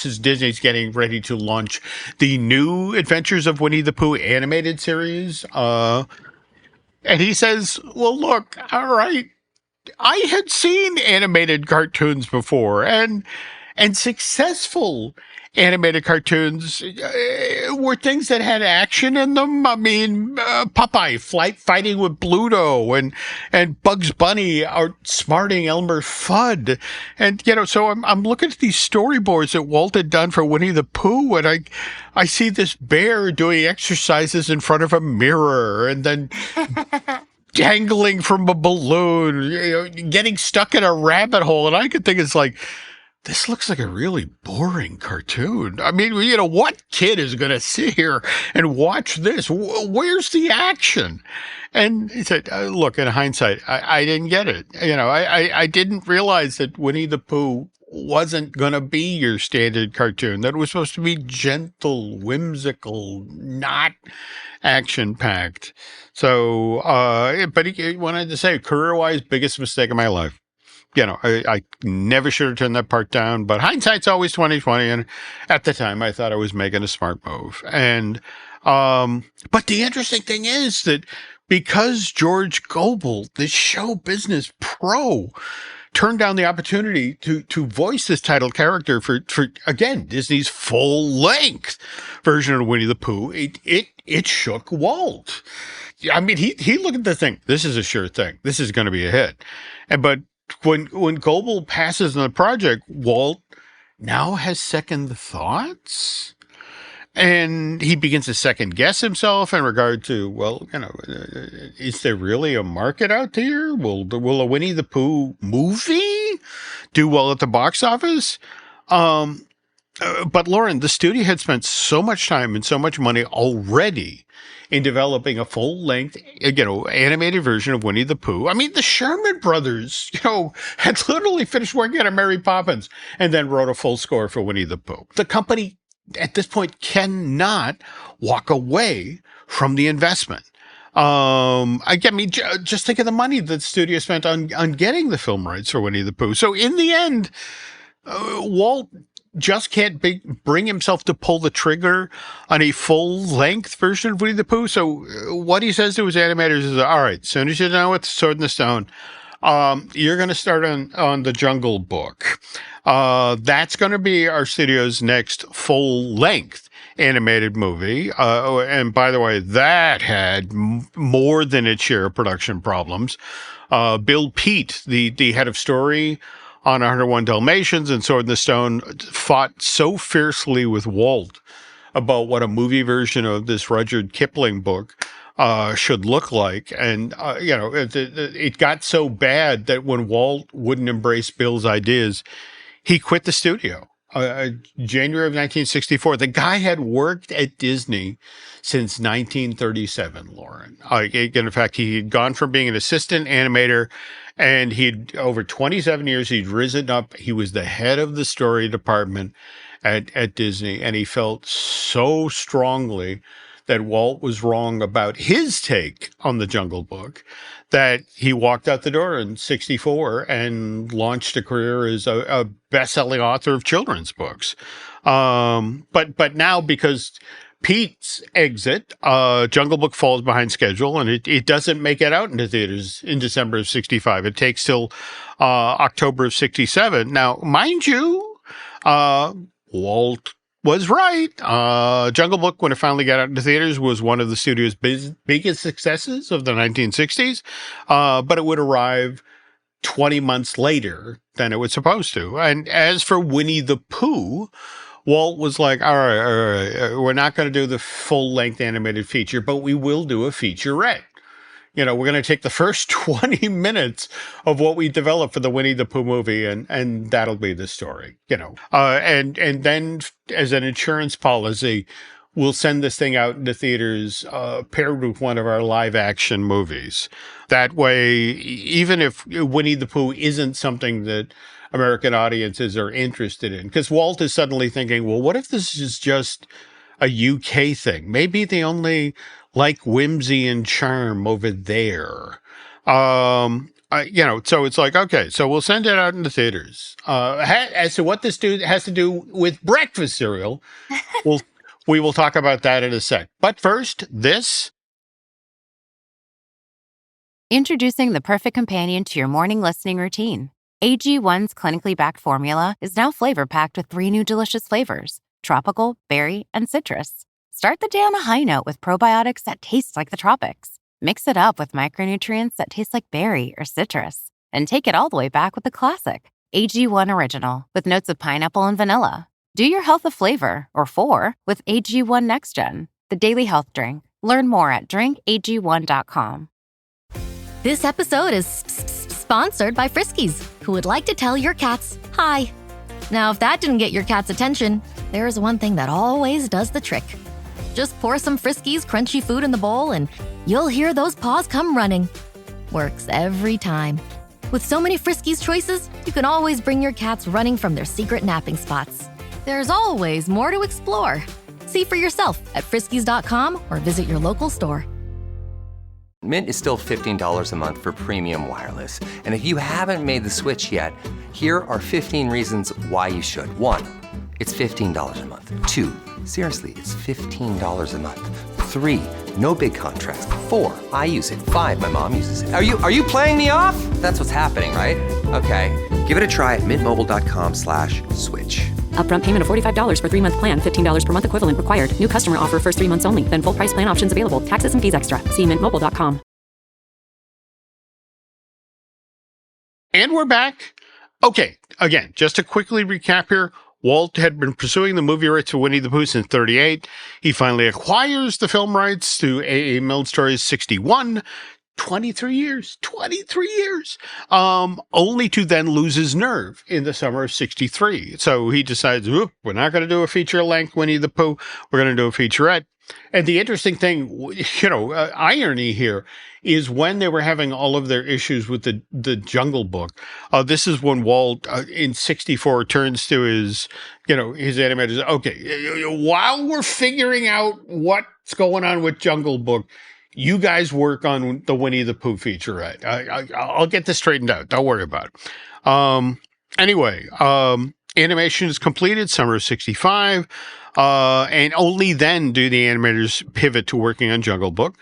as Disney's getting ready to launch the new Adventures of Winnie the Pooh animated series, and he says, well, look, all right, I had seen animated cartoons before, and successful animated cartoons were things that had action in them. I mean, Popeye fighting with Bluto, and Bugs Bunny outsmarting Elmer Fudd. And, so I'm looking at these storyboards that Walt had done for Winnie the Pooh, and I see this bear doing exercises in front of a mirror, and then dangling from a balloon, getting stuck in a rabbit hole. And I could think it's like, this looks like a really boring cartoon. I mean, what kid is going to sit here and watch this? Where's the action? And he said, look, in hindsight, I didn't get it. I didn't realize that Winnie the Pooh wasn't going to be your standard cartoon, that it was supposed to be gentle, whimsical, not action-packed. So, but he wanted to say, career-wise, biggest mistake of my life. I never should have turned that part down, but hindsight's always 20/20. And at the time, I thought I was making a smart move. And, but the interesting thing is that because George Gobel, the show business pro, turned down the opportunity to voice this title character for again, Disney's full-length version of Winnie the Pooh, it shook Walt. I mean, he looked at the thing. This is a sure thing. This is going to be a hit. But when Gobel passes on the project, Walt now has second thoughts, and he begins to second guess himself in regard to, well, is there really a market out there? Will a Winnie the Pooh movie do well at the box office? But Lauren, the studio had spent so much time and so much money already in developing a full-length, animated version of Winnie the Pooh. I mean, the Sherman Brothers, had literally finished working on Mary Poppins and then wrote a full score for Winnie the Pooh. The company, at this point, cannot walk away from the investment. Just think of the money that the studio spent on getting the film rights for Winnie the Pooh. So in the end, Walt just can't bring himself to pull the trigger on a full-length version of Winnie the Pooh. So what he says to his animators is, all right, as soon as you're done with the Sword in the Stone, you're going to start on the Jungle Book. That's going to be our studio's next full-length animated movie. And by the way, that had more than its share of production problems. Bill Peet, the head of story on 101 Dalmatians and Sword in the Stone, fought so fiercely with Walt about what a movie version of this Rudyard Kipling book should look like. And, it got so bad that when Walt wouldn't embrace Bill's ideas, he quit the studio. January of 1964. The guy had worked at Disney since 1937, Lauren. In fact, he had gone from being an assistant animator, and over 27 years, he'd risen up. He was the head of the story department at Disney, and he felt so strongly that Walt was wrong about his take on the Jungle Book, that he walked out the door in 1964 and launched a career as a best-selling author of children's books. But now, because Pete's exit, Jungle Book falls behind schedule, and it doesn't make it out into theaters in December of 1965. It takes till October of 1967. Now, mind you, Walt was right. Jungle Book, when it finally got out into theaters, was one of the studio's biggest successes of the 1960s, but it would arrive 20 months later than it was supposed to. And as for Winnie the Pooh, Walt was like, all right, we're not going to do the full-length animated feature, but we will do a featurette. We're going to take the first 20 minutes of what we developed for the Winnie the Pooh movie, and that'll be the story, And then, as an insurance policy, we'll send this thing out into theaters paired with one of our live-action movies. That way, even if Winnie the Pooh isn't something that American audiences are interested in, because Walt is suddenly thinking, well, what if this is just a UK thing? Maybe they only like whimsy and charm over there. So it's like, okay, so we'll send it out into theaters. As to what this has to do with breakfast cereal, we will talk about that in a sec. But first, this. Introducing the perfect companion to your morning listening routine. AG1's clinically backed formula is now flavor-packed with 3 new delicious flavors: tropical, berry, and citrus. Start the day on a high note with probiotics that taste like the tropics. Mix it up with micronutrients that taste like berry or citrus. And take it all the way back with the classic AG1 Original with notes of pineapple and vanilla. Do your health a flavor, or 4, with AG1 Next Gen, the daily health drink. Learn more at drinkag1.com. This episode is sponsored by Friskies, who would like to tell your cats hi. Now, if that didn't get your cat's attention, there's one thing that always does the trick. Just pour some Friskies crunchy food in the bowl and you'll hear those paws come running. Works every time. With so many Friskies choices, you can always bring your cats running from their secret napping spots. There's always more to explore. See for yourself at friskies.com or visit your local store. Mint is still $15 a month for premium wireless. And if you haven't made the switch yet, here are 15 reasons why you should. 1, it's $15 a month. 2, seriously, it's $15 a month. 3, no big contrast. 4, I use it. 5, my mom uses it. Are you playing me off? That's what's happening, right? Okay, give it a try at mintmobile.com/switch. Upfront payment of $45 for 3-month plan, $15 per month equivalent required. New customer offer first 3 months only. Then full price plan options available. Taxes and fees extra. See mintmobile.com. And we're back. Okay, again, just to quickly recap here, Walt had been pursuing the movie rights to Winnie the Pooh since 1938. He finally acquires the film rights to A.A. Milne's stories 1961. 23 years, only to then lose his nerve in the summer of 1963. So he decides, we're not going to do a feature-length Winnie the Pooh. We're going to do a featurette. And the interesting thing, irony here, is when they were having all of their issues with the Jungle Book, this is when Walt, in 1964, turns to his animators, okay, while we're figuring out what's going on with Jungle Book, you guys work on the Winnie the Pooh featurette. I'll get this straightened out. Don't worry about it. Anyway, animation is completed, summer of 1965, and only then do the animators pivot to working on Jungle Book.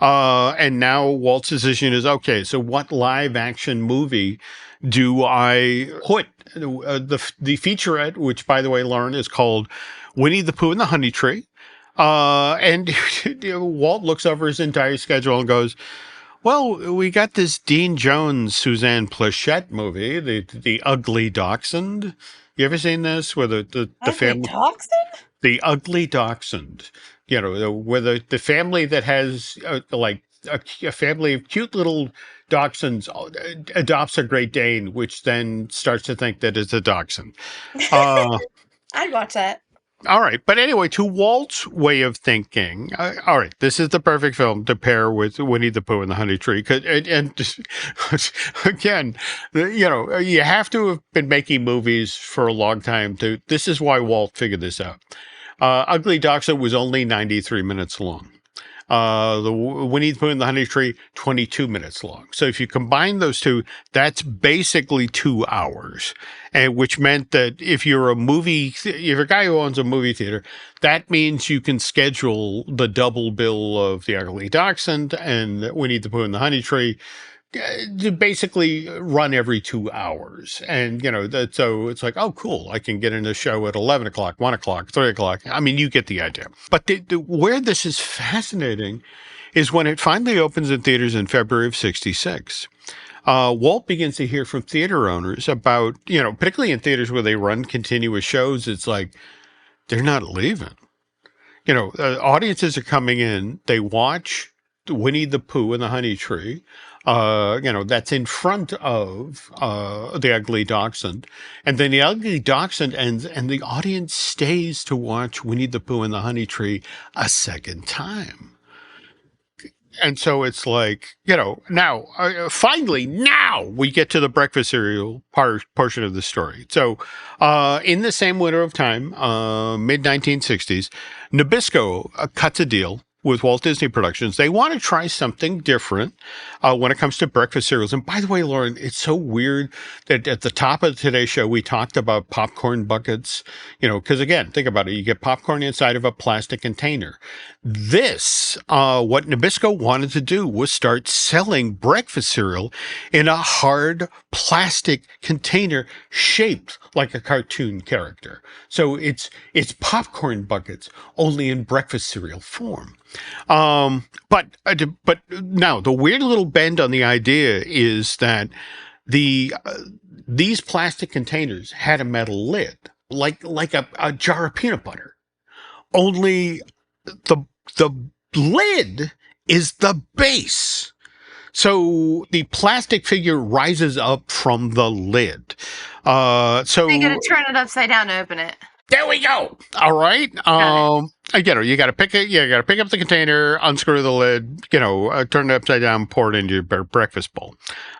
And now Walt's decision is, okay, so what live action movie do I put? The featurette, which, by the way, Lauren, is called Winnie the Pooh and the Honey Tree. And Walt looks over his entire schedule and goes, well, we got this Dean Jones, Suzanne Plachette movie, the Ugly Dachshund. You ever seen this? Where the family... Dachshund? The Ugly Dachshund. Where the family that has, a family of cute little dachshunds adopts a Great Dane, which then starts to think that it's a dachshund. I'd watch that. All right. But anyway, to Walt's way of thinking, all right, this is the perfect film to pair with Winnie the Pooh and the Honey Tree. And again, you have to have been making movies for a long time this is why Walt figured this out. Ugly Dachshund was only 93 minutes long. The Winnie the Pooh and the Honey Tree, 22 minutes long. So if you combine those two, that's basically 2 hours. And which meant that if you're if you're a guy who owns a movie theater, that means you can schedule the double bill of The Ugly Dachshund and Winnie the Pooh and the Honey Tree to basically run every 2 hours. And, so it's like, oh, cool. I can get in a show at 11 o'clock, 1 o'clock, 3 o'clock. I mean, you get the idea. But where this is fascinating is when it finally opens in theaters in February of 1966. Walt begins to hear from theater owners about, particularly in theaters where they run continuous shows, it's like, they're not leaving. Audiences are coming in, they watch Winnie the Pooh and the Honey Tree. That's in front of The Ugly Dachshund. And then The Ugly Dachshund ends and the audience stays to watch Winnie the Pooh and the Honey Tree a second time. And so it's like, now, finally, now we get to the breakfast cereal portion of the story. So in the same winter of time, mid-1960s, Nabisco cuts a deal with Walt Disney Productions. They want to try something different when it comes to breakfast cereals. And by the way, Lauren, it's so weird that at the top of today's show, we talked about popcorn buckets, because again, think about it. You get popcorn inside of a plastic container. What Nabisco wanted to do was start selling breakfast cereal in a hard plastic container shaped like a cartoon character. So it's popcorn buckets, only in breakfast cereal form. But now the weird little bend on the idea is that these plastic containers had a metal lid, like a jar of peanut butter. Only the lid is the base. So the plastic figure rises up from the lid. So you got to turn it upside down to open it. There we go. All right. You got to pick it. You got to pick up the container, unscrew the lid, turn it upside down, pour it into your breakfast bowl.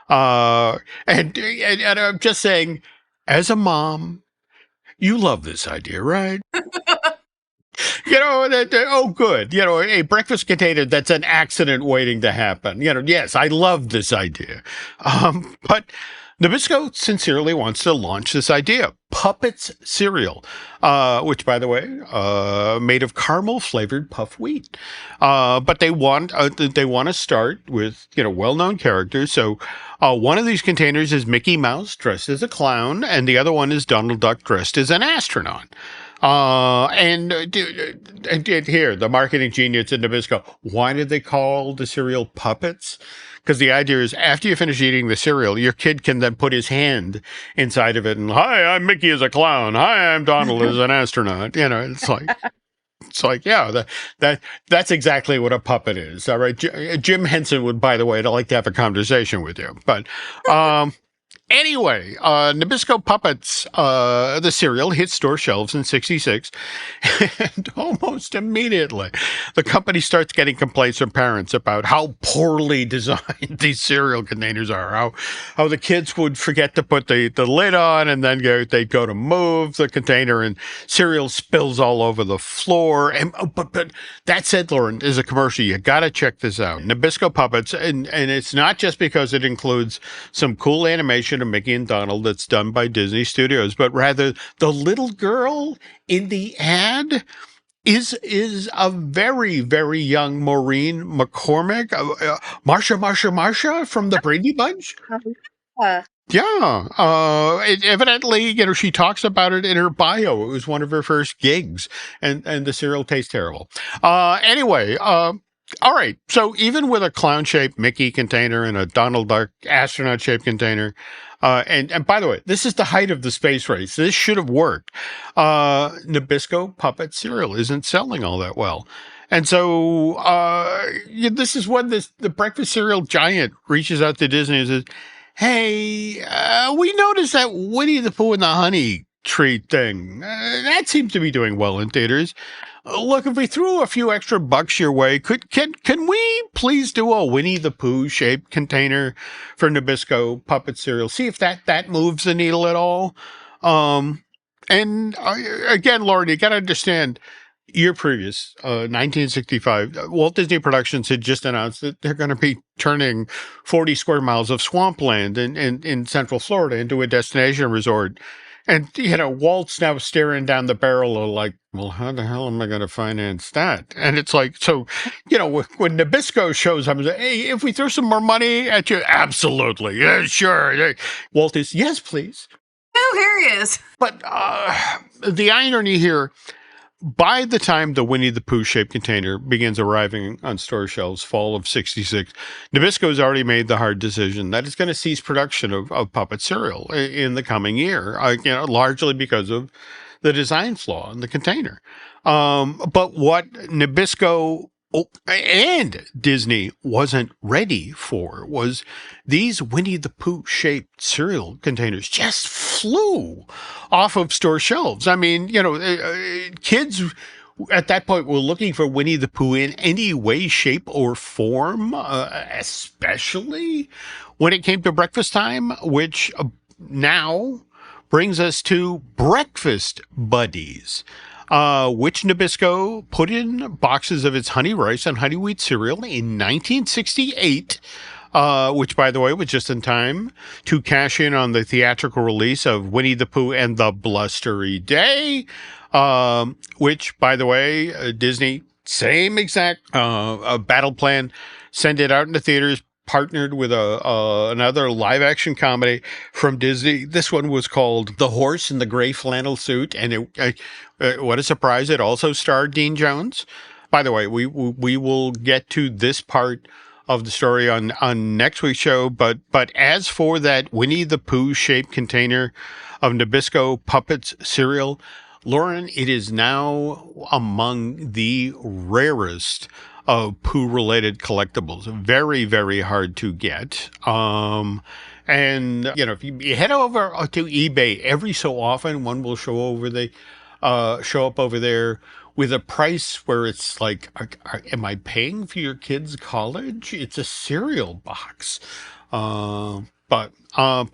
And I'm just saying, as a mom, you love this idea, right? Good. A breakfast container that's an accident waiting to happen. Yes, I love this idea. But Nabisco sincerely wants to launch this idea, Puppets cereal, which, by the way, made of caramel-flavored puff wheat. But they want to start with well-known characters. So one of these containers is Mickey Mouse dressed as a clown, and the other one is Donald Duck dressed as an astronaut. And here, the marketing genius at Nabisco, why did they call the cereal Puppets? Because the idea is after you finish eating the cereal, your kid can then put his hand inside of it and, hi, I'm Mickey as a clown. Hi, I'm Donald as an astronaut. It's like, yeah, that's exactly what a puppet is. All right. Jim Henson would, by the way, I'd like to have a conversation with you. But, anyway, Nabisco Puppets, the cereal hit store shelves in 1966, and almost immediately the company starts getting complaints from parents about how poorly designed these cereal containers are, how the kids would forget to put the lid on, and then they'd go to move the container and cereal spills all over the floor. And but that said, Lauren, is a commercial. You got to check this out. Nabisco Puppets, and it's not just because it includes some cool animation of Mickey and Donald that's done by Disney Studios, but rather the little girl in the ad is a very, very young Maureen McCormick, Marsha from the Brady Bunch. Yeah. Evidently, she talks about it in her bio. It was one of her first gigs, and the cereal tastes terrible. Anyway, all right. So even with a clown-shaped Mickey container and a Donald Duck astronaut-shaped container, and by the way, this is the height of the space race. This should have worked. Nabisco Puppet cereal isn't selling all that well. And so this is when the breakfast cereal giant reaches out to Disney and says, hey, we noticed that Winnie the Pooh and the Honey Tree thing, that seems to be doing well in theaters. Look, if we threw a few extra bucks your way, can we please do a Winnie the Pooh shaped container for Nabisco Puppet cereal? See if that moves the needle at all. And again, Lauren, you got to understand, year previous, 1965, Walt Disney Productions had just announced that they're going to be turning 40 square miles of swampland in Central Florida into a destination resort. And, Walt's now staring down the barrel of like, well, how the hell am I going to finance that? And it's like, so, when Nabisco shows up and says, hey, if we throw some more money at you, absolutely. Yeah, sure. Walt is, yes, please. Oh, here he is. But the irony here, by the time the Winnie the Pooh shaped container begins arriving on store shelves, fall of '66, Nabisco's already made the hard decision that it's going to cease production of puppet cereal in the coming year, largely because of the design flaw in the container. But what Nabisco and Disney wasn't ready for was these Winnie the Pooh shaped cereal containers just flew off of store shelves. I mean, kids at that point were looking for Winnie the Pooh in any way, shape, or form, especially when it came to breakfast time, which now brings us to Breakfast Buddies, which Nabisco put in boxes of its honey rice and honey wheat cereal in 1968, which, by the way, was just in time to cash in on the theatrical release of Winnie the Pooh and the Blustery Day, which, by the way, Disney, same exact battle plan, send it out into theaters, partnered with another live-action comedy from Disney. This one was called The Horse in the Gray Flannel Suit, and what a surprise, it also starred Dean Jones. By the way, we will get to this part of the story on next week's show, but as for that Winnie the Pooh shaped container of Nabisco Puppets cereal, Lauren, it is now among the rarest of Pooh-related collectibles. Very, very hard to get. And, if you head over to eBay, every so often one will show up over there with a price where it's like, am I paying for your kid's college? It's a cereal box. But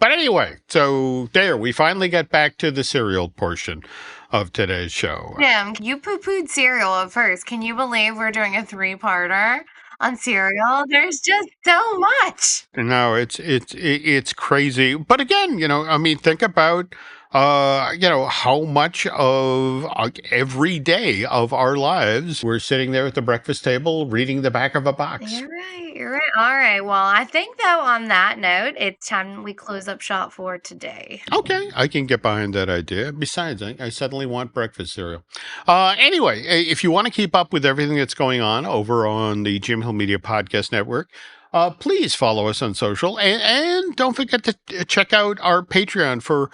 anyway, so there, we finally get back to the cereal portion of today's show. Jim, you poo-pooed cereal at first. Can you believe we're doing a 3-parter on cereal? There's just so much. No, it's crazy. But again, think about how much of every day of our lives we're sitting there at the breakfast table reading the back of a box. You're right. All right. Well, I think, though, on that note, it's time we close up shop for today. Okay, I can get behind that idea. Besides, I suddenly want breakfast cereal. Anyway, if you want to keep up with everything that's going on over on the Jim Hill Media Podcast Network, please follow us on social, and don't forget to check out our Patreon for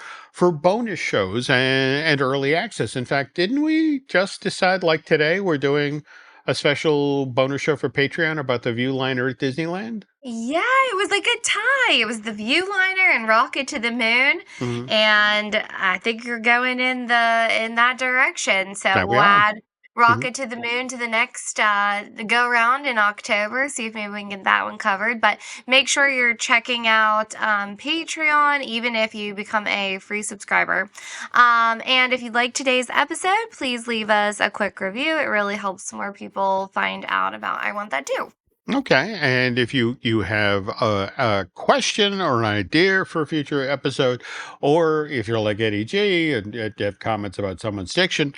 bonus shows and early access. In fact, didn't we just decide, like today, we're doing a special bonus show for Patreon about the Viewliner at Disneyland? Yeah, it was like a tie. It was the Viewliner and Rocket to the Moon, and I think you're going in that direction. So we'll add Rocket to the Moon to the next go round in October. See if maybe we can get that one covered. But make sure you're checking out Patreon, even if you become a free subscriber. And if you like today's episode, please leave us a quick review. It really helps more people find out about I Want That Too. Okay, and if you have a question or an idea for a future episode, or if you're like Eddie G and you have comments about someone's diction,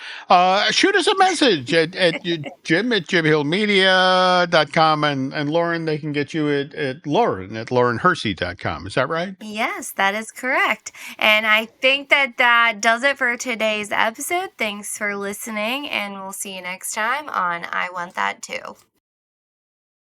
shoot us a message at Jim at jimhillmedia.com, and Lauren, they can get you at Lauren at laurenhersey.com. Is that right? Yes, that is correct. And I think that does it for today's episode. Thanks for listening, and we'll see you next time on I Want That Too.